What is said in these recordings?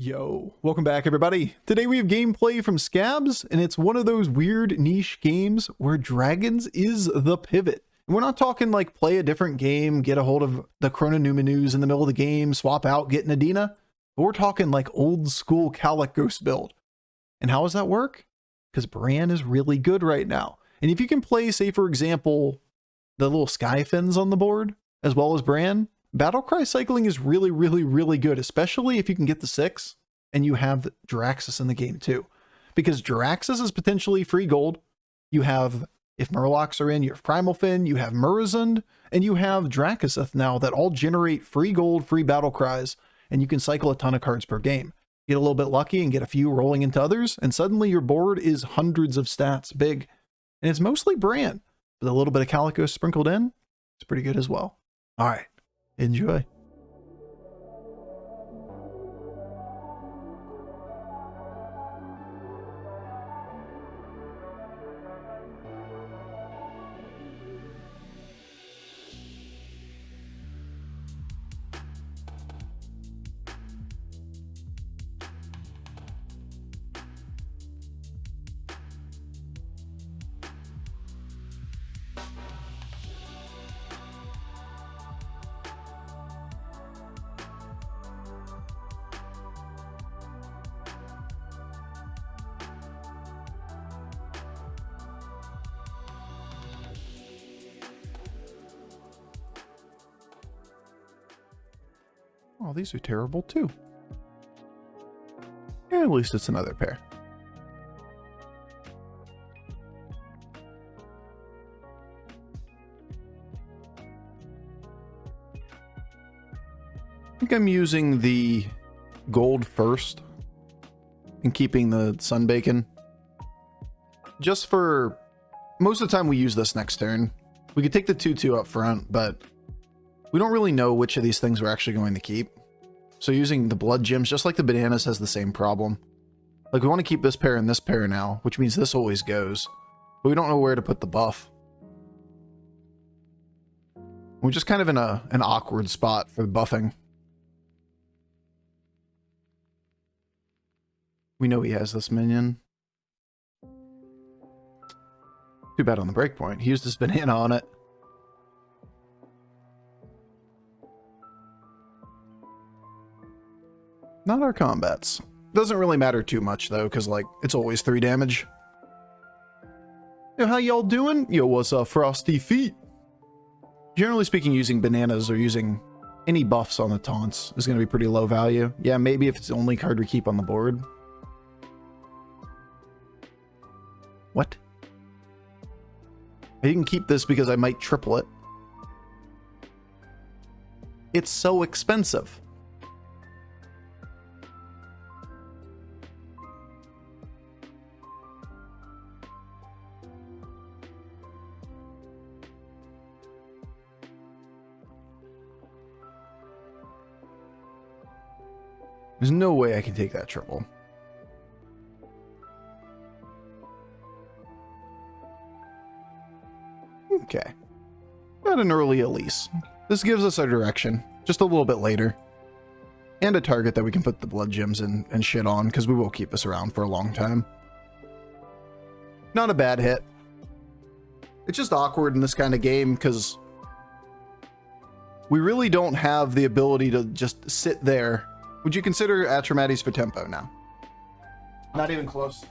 Yo, welcome back everybody. Today we have gameplay from Savjz, and it's one of those weird niche games where dragons is the pivot. And we're not talking like play a different game, get a hold of the chrononumenus in the middle of the game, swap out, get Nadina. But we're talking like old school Kalecgos build. And how does that work? Because Brann is really good right now. And if you can play, say for example, the little Skyfins on the board, as well as Brann, battle cry cycling is really good, especially if you can get the 6 and you have Draxus in the game too. Because Draxus is potentially free gold. You have, if Murlocs are in, you have Primal Fin, you have Murazund, and you have Drakuseth now that all generate free gold, free battle cries, and you can cycle a ton of cards per game. Get a little bit lucky and get a few rolling into others, and suddenly your board is hundreds of stats big. And it's mostly Brann, with a little bit of Kalecgos sprinkled in. It's pretty good as well. All right. Enjoy. Oh, these are terrible too. Yeah, at least it's another pair. I think I'm using the gold first and keeping the sun bacon. Just for most of the time we use this next turn. We could take the 2/2 up front, but we don't really know which of these things we're actually going to keep. So using the blood gems, just like the bananas, has the same problem. Like we want to keep this pair and this pair now, which means this always goes. But we don't know where to put the buff. We're just kind of in an awkward spot for the buffing. We know he has this minion. Too bad on the breakpoint. He used his banana on it. Not our combats. Doesn't really matter too much though, because like it's always 3 damage. Yo, how y'all doing? Yo, what's up, frosty feet? Generally speaking, using bananas or using any buffs on the taunts is going to be pretty low value. Yeah, maybe if it's the only card we keep on the board. What? I didn't keep this because I might triple it. It's so expensive. There's no way I can take that triple. Okay. Got an early Elise. This gives us our direction, just a little bit later. And a target that we can put the blood gems in and shit on, because we will keep this around for a long time. Not a bad hit. It's just awkward in this kind of game, because we really don't have the ability to just sit there. Would you consider Atramates for tempo now? Not even close.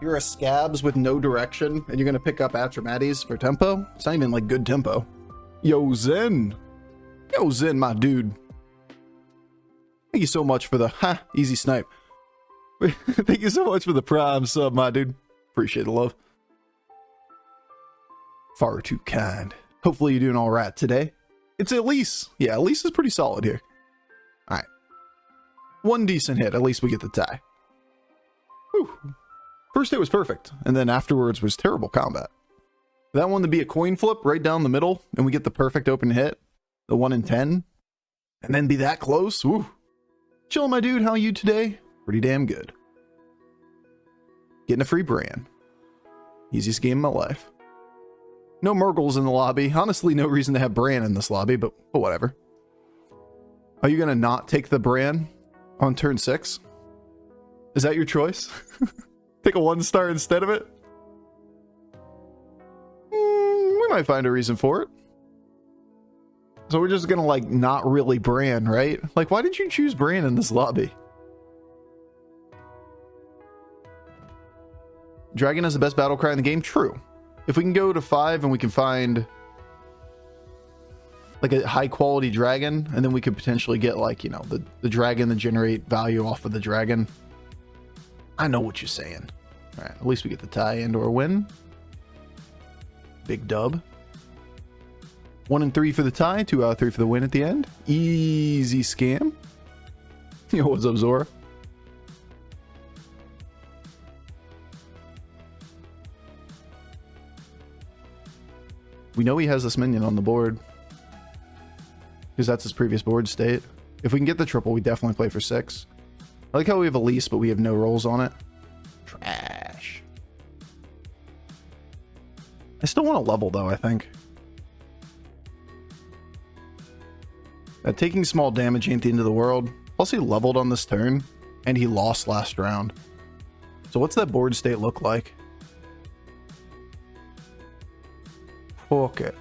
You're a Savjz with no direction, and you're going to pick up Atramates for tempo? It's not even like good tempo. Yo, Zen. Yo, Zen, my dude. Thank you so much for the, easy snipe. Thank you so much for the prime sub, my dude. Appreciate the love. Far too kind. Hopefully you're doing all right today. It's Elise. Yeah, Elise is pretty solid here. All right. One decent hit. At least we get the tie. Whew. First hit was perfect, and then afterwards was terrible combat. That one to be a coin flip right down the middle, and we get the perfect open hit, the 1 in 10, and then be that close. Woo. Chill, my dude. How are you today? Pretty damn good. Getting a free Brann. Easiest game of my life. No Murgles in the lobby. Honestly, no reason to have Brann in this lobby, but whatever. Are you going to not take the Brann on turn 6? Is that your choice? Take a 1-star instead of it? We might find a reason for it. So we're just going to, like, not really Brann, right? Like, why did you choose Brann in this lobby? Dragon is the best battle cry in the game? True. If we can go to 5 and we can find like a high quality dragon, and then we could potentially get, like, you know, the dragon that generate value off of the dragon. I know what you're saying. All right, at least we get the tie and or win. Big dub. 1 and 3 for the tie, 2 out of 3 for the win at the end. Easy scam. Yo, what's up, Zora? We know he has this minion on the board, because that's his previous board state. If we can get the triple, we definitely play for 6. I like how we have Elise, but we have no rolls on it. Trash. I still want to level, though, I think. Taking small damage ain't the end of the world. Plus, he leveled on this turn, and he lost last round. So what's that board state look like? Fuck it.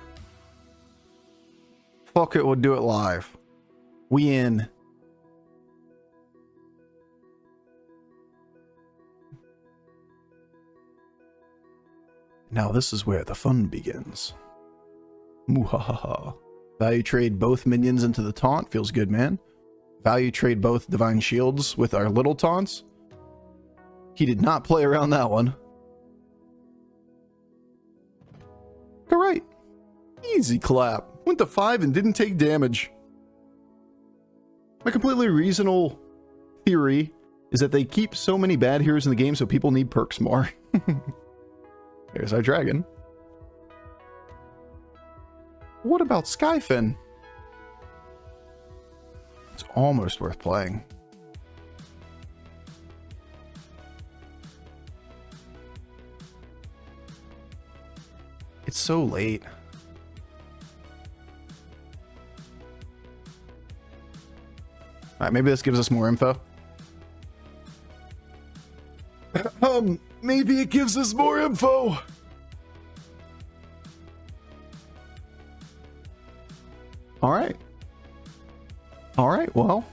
Fuck it, we'll do it live. We in. Now this is where the fun begins. Muhahaha. Value trade both minions into the taunt. Feels good, man. Value trade both divine shields with our little taunts. He did not play around that one. All right. Easy clap. Went to 5 and didn't take damage. My completely reasonable theory is that they keep so many bad heroes in the game so people need perks more. There's our dragon. What about Skyfin? It's almost worth playing. It's so late. Alright, maybe this gives us more info. Maybe it gives us more info. Alright. Alright, well.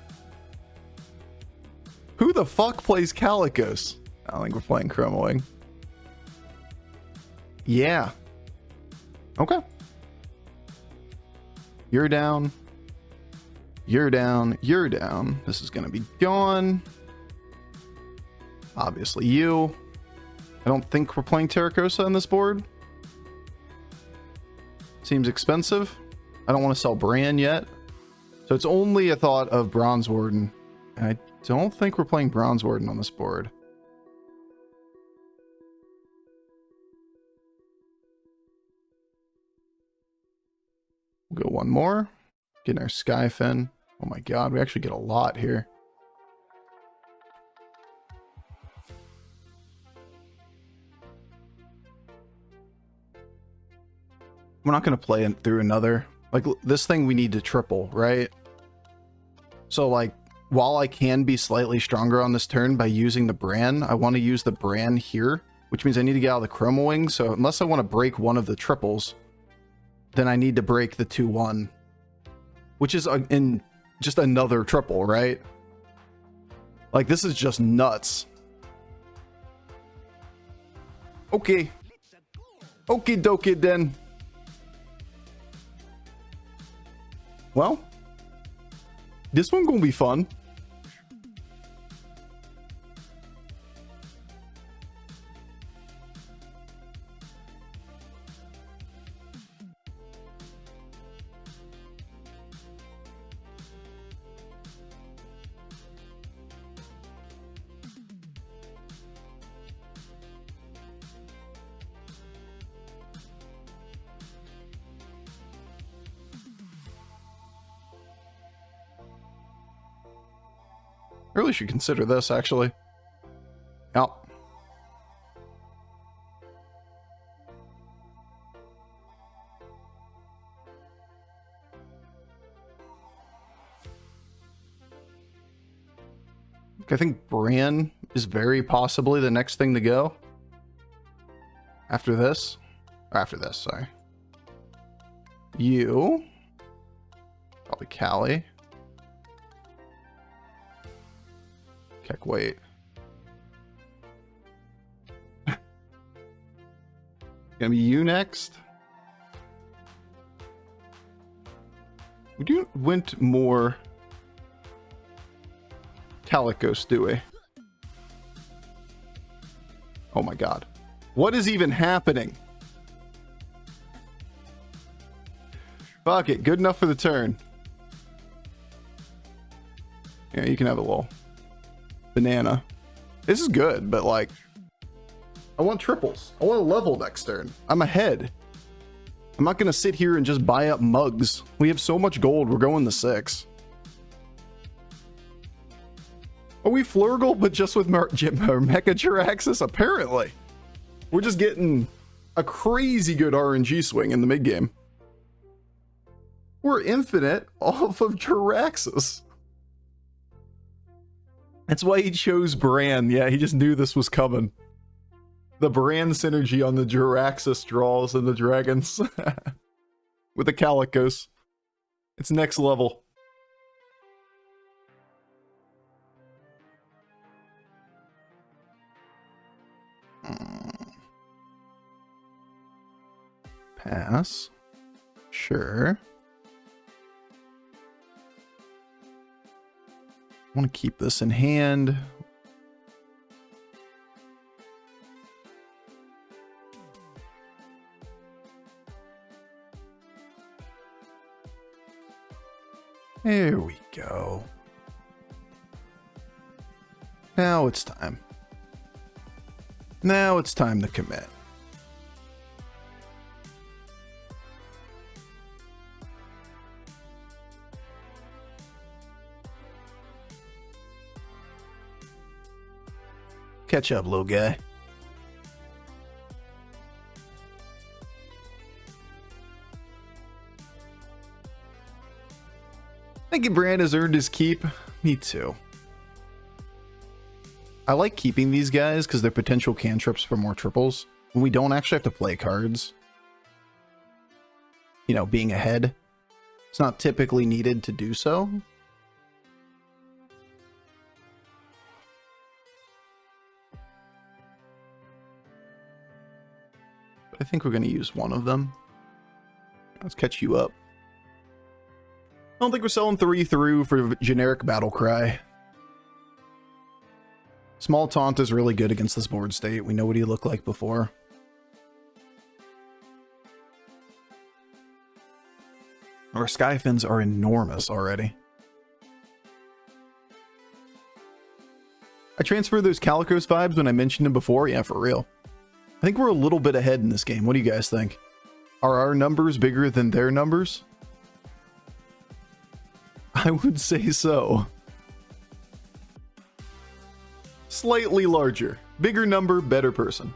Who the fuck plays Kalecgos? I don't think we're playing Chroma Wing. Yeah. Okay. You're down. You're down. You're down. This is going to be gone. Obviously you. I don't think we're playing Terracosa on this board. Seems expensive. I don't want to sell Brann yet. So it's only a thought of Bronze Warden. And I don't think we're playing Bronze Warden on this board. We'll go one more. Getting our Skyfin. Oh my god, we actually get a lot here. We're not going to play it through another. Like, this thing we need to triple, right? So, like, while I can be slightly stronger on this turn by using the Brann, I want to use the Brann here, which means I need to get out of the Chroma Wing. So unless I want to break one of the triples, then I need to break the 2-1, which is in just another triple, right? Like, this is just nuts. Okay. Okie dokie then. Well, this one gonna be fun. I really should consider this, actually. Yep. I think Brann is very possibly the next thing to go. After this. After this, sorry. You. Probably Kaly. Heck, wait. Gonna be you next. We do went more Kalecgos, do we? Oh my god. What is even happening? Fuck it. Good enough for the turn. Yeah, you can have a little banana. This is good, but like, I want triples. I want a level next turn. I'm ahead. I'm not going to sit here and just buy up mugs. We have so much gold. We're going to 6. Are we Flurgle, but just with Mecha apparently. We're just getting a crazy good RNG swing in the mid game. We're infinite off of Jiraxis. That's why he chose Brann. Yeah, he just knew this was coming. The Brann synergy on the Jiraxis draws and the dragons. With the Kalecgos. It's next level. Pass. Sure. I want to keep this in hand. There we go. Now it's time. Now it's time to commit. Catch up, little guy. I think Brann has earned his keep. Me too. I like keeping these guys because they're potential cantrips for more triples. When we don't actually have to play cards. You know, being ahead. It's not typically needed to do so. I think we're going to use one of them. Let's catch you up. I don't think we're selling 3 through for generic battle cry. Small taunt is really good against this board state. We know what he looked like before. Our Skyfins are enormous already. I transferred those Kalecgos vibes when I mentioned them before. Yeah, for real. I think we're a little bit ahead in this game. What do you guys think? Are our numbers bigger than their numbers? I would say so. Slightly larger. Bigger number, better person.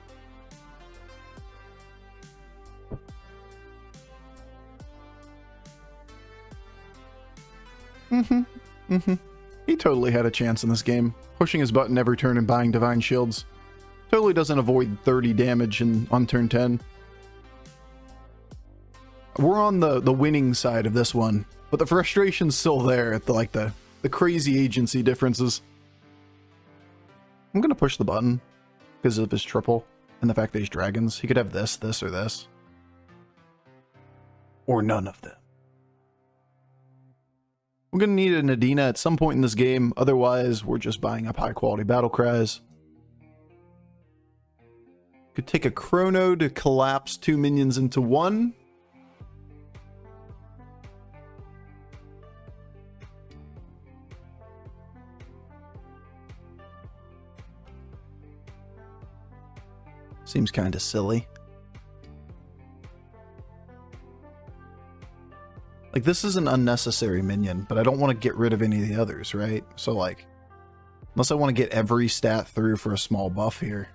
He totally had a chance in this game. Pushing his button every turn and buying Divine Shields. Totally doesn't avoid 30 damage on turn 10. We're on the winning side of this one, but the frustration's still there at the crazy agency differences. I'm gonna push the button because of his triple and the fact that he's dragons. He could have this, this, or this. Or none of them. We're gonna need a Nadina at some point in this game, otherwise we're just buying up high quality battle cries. Could take a chrono to collapse 2 minions into 1. Seems kind of silly. Like, this is an unnecessary minion, but I don't want to get rid of any of the others, right? So, like, unless I want to get every stat through for a small buff here.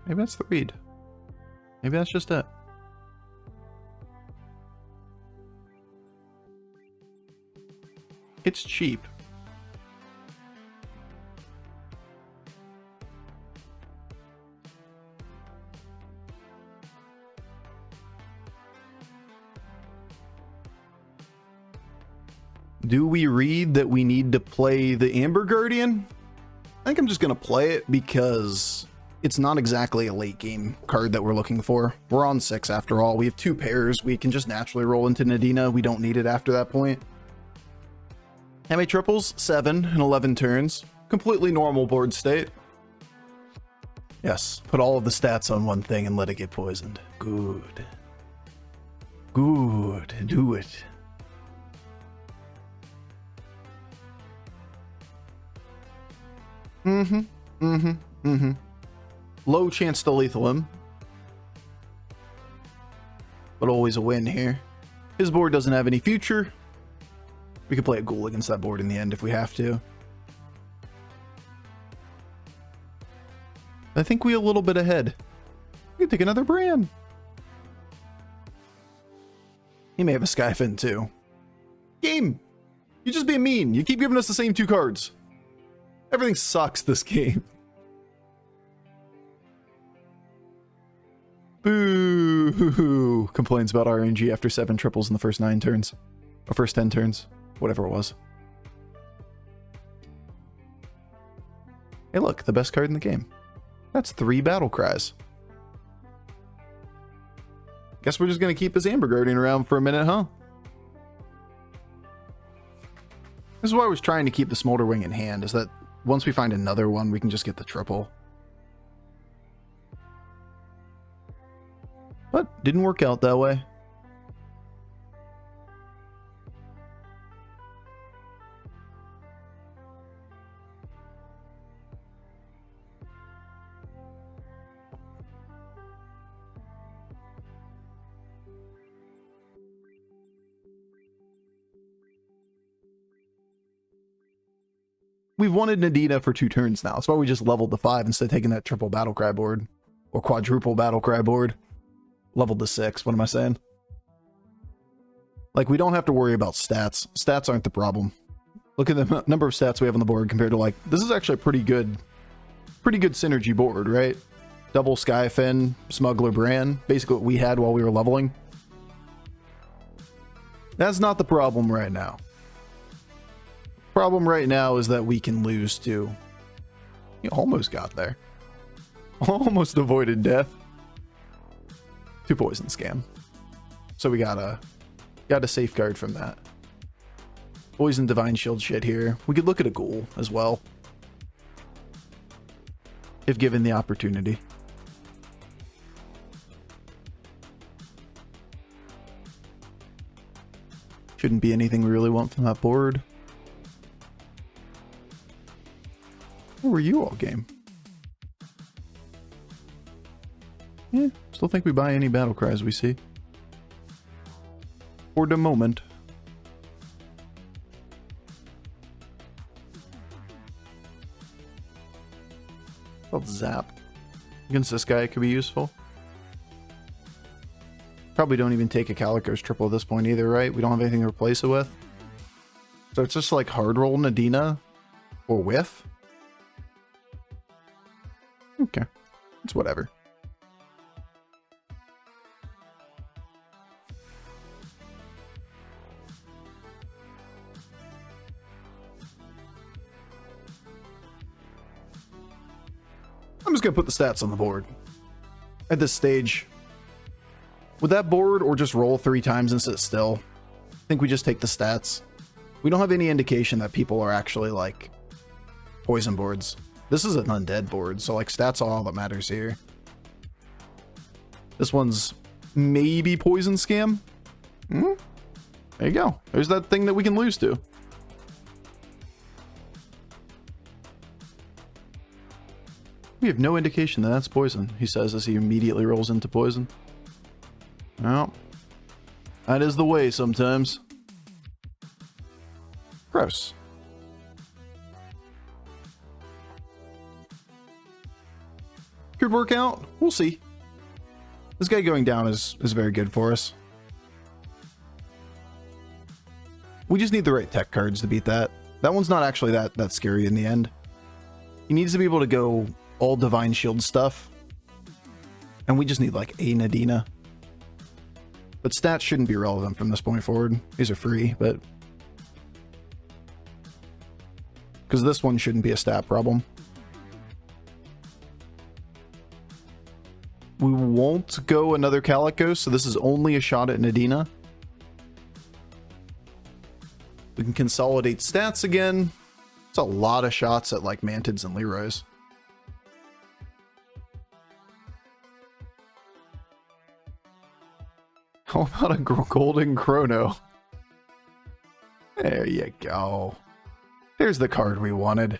Maybe that's the read. Maybe that's just it. It's cheap. Do we read that we need to play the Amber Guardian? I think I'm just going to play it because it's not exactly a late game card that we're looking for. We're on 6 after all. We have 2 pairs. We can just naturally roll into Nadina. We don't need it after that point. How many triples? 7 in 11 turns. Completely normal board state. Yes, put all of the stats on one thing and let it get poisoned. Good. Good. Do it. Low chance to lethal him. But always a win here. His board doesn't have any future. We could play a ghoul against that board in the end if we have to. I think we're a little bit ahead. We can take another Brann. He may have a Skyfin too. Game! You're just being mean. You keep giving us the same 2 cards. Everything sucks this game. Boo! Complains about RNG after 7 triples in the first 9 turns. Or first 10 turns. Whatever it was. Hey look, the best card in the game. That's 3 battle cries. Guess we're just gonna keep this Amber Guardian around for a minute, huh? This is why I was trying to keep the Smolder Wing in hand, is that once we find another one, we can just get the triple. But didn't work out that way. We've wanted Nadina for 2 turns now. That's why we just leveled the 5 instead of taking that triple Battlecry board. Or quadruple Battlecry board. Leveled to 6, what am I saying? Like, we don't have to worry about stats. Stats aren't the problem. Look at the number of stats we have on the board compared to, like, this is actually a pretty good synergy board, right? Double Skyfin, Smuggler Brann, basically what we had while we were leveling. That's not the problem right now. Problem right now is that we can lose to... You almost got there. Almost avoided death. 2 poison scam. So we gotta safeguard from that. Poison Divine Shield shit here. We could look at a ghoul as well. If given the opportunity. Shouldn't be anything we really want from that board. Where were you all game? Yeah, still think we buy any battle cries we see. For the moment. Called Zap. Against this guy it could be useful. Probably don't even take a Kalecgos triple at this point either, right? We don't have anything to replace it with. So it's just like hard roll Nadina or whiff. Okay, it's whatever. I'm just gonna put the stats on the board. At this stage, with that board or just roll 3 times and sit still, I think we just take the stats. We don't have any indication that people are actually like poison boards. This is an undead board, so like stats are all that matters here. This one's maybe poison scam. There you go. There's that thing that we can lose to. We have no indication that that's poison, he says as he immediately rolls into poison. Well, that is the way sometimes. Gross. Could work out. We'll see. This guy going down is very good for us. We just need the right tech cards to beat that. That one's not actually that scary in the end. He needs to be able to go all Divine Shield stuff. And we just need like a Nadina. But stats shouldn't be relevant from this point forward. These are free, but... because this one shouldn't be a stat problem. We won't go another Kalecgos, so this is only a shot at Nadina. We can consolidate stats again. It's a lot of shots at like Mantids and Leroys. How about a golden chrono? There you go. There's the card we wanted.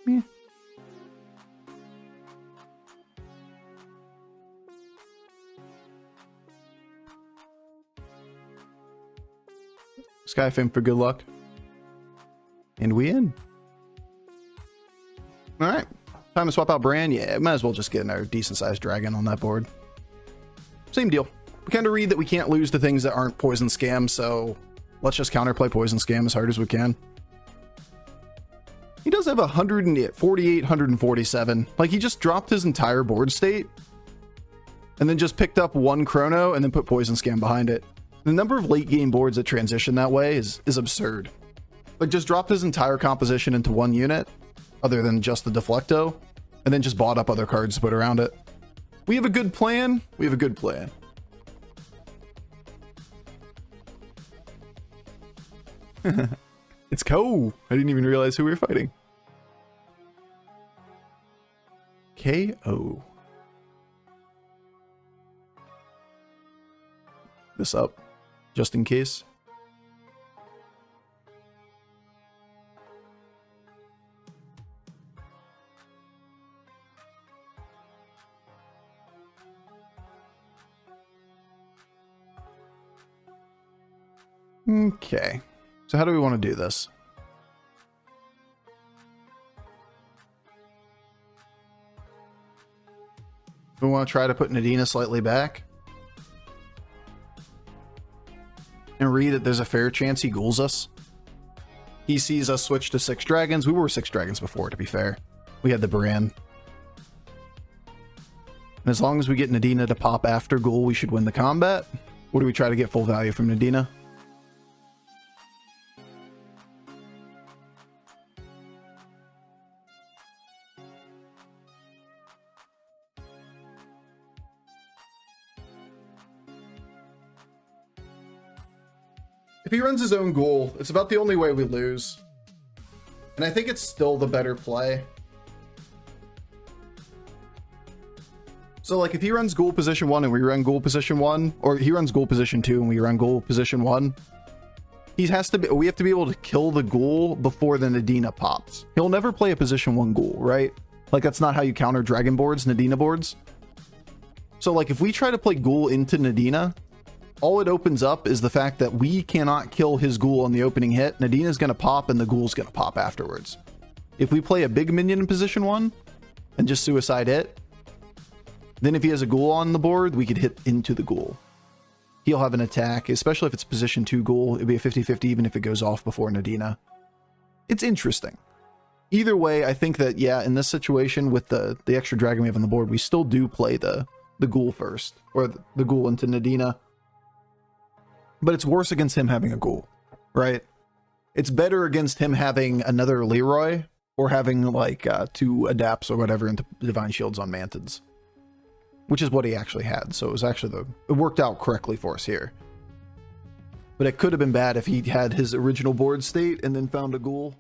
Yeah. Skyfins for good luck. And we in. Alright. Time to swap out Brann. Yeah, might as well just get another decent sized dragon on that board. Same deal. We kind of read that we can't lose to things that aren't poison scam, so let's just counterplay poison scam as hard as we can. He does have 148, 147. Like, he just dropped his entire board state and then just picked up one chrono and then put poison scam behind it. The number of late game boards that transition that way is absurd. Like, just dropped his entire composition into one unit other than just the Deflecto and then just bought up other cards to put around it. We have a good plan. We have a good plan. It's Ko. I didn't even realize who we were fighting. KO. This up, just in case. Okay. So how do we want to do this? We want to try to put Nadina slightly back. And read that there's a fair chance he ghouls us. He sees us switch to 6 dragons. We were 6 dragons before, to be fair. We had the Brann. And as long as we get Nadina to pop after ghoul, we should win the combat. Or do we try to get full value from Nadina? If he runs his own ghoul, it's about the only way we lose. And I think it's still the better play. So, like, if he runs ghoul position 1 and we run ghoul position 1, or he runs ghoul position 2 and we run ghoul position 1, we have to be able to kill the ghoul before the Nadina pops. He'll never play a position 1 ghoul, right? Like, that's not how you counter dragon boards, Nadina boards. So, like, if we try to play ghoul into Nadina, all it opens up is the fact that we cannot kill his ghoul on the opening hit. Nadina's going to pop and the ghoul's going to pop afterwards. If we play a big minion in position 1 and just suicide it, then if he has a ghoul on the board, we could hit into the ghoul. He'll have an attack, especially if it's position 2 ghoul. It'd be a 50-50 even if it goes off before Nadina. It's interesting. Either way, I think that, yeah, in this situation with the extra dragon we have on the board, we still do play the ghoul first, or the ghoul into Nadina. But it's worse against him having a ghoul, right? It's better against him having another Leroy or having like 2 adapts or whatever into Divine Shields on Mantids, which is what he actually had. So it was actually it worked out correctly for us here. But it could have been bad if he had his original board state and then found a ghoul.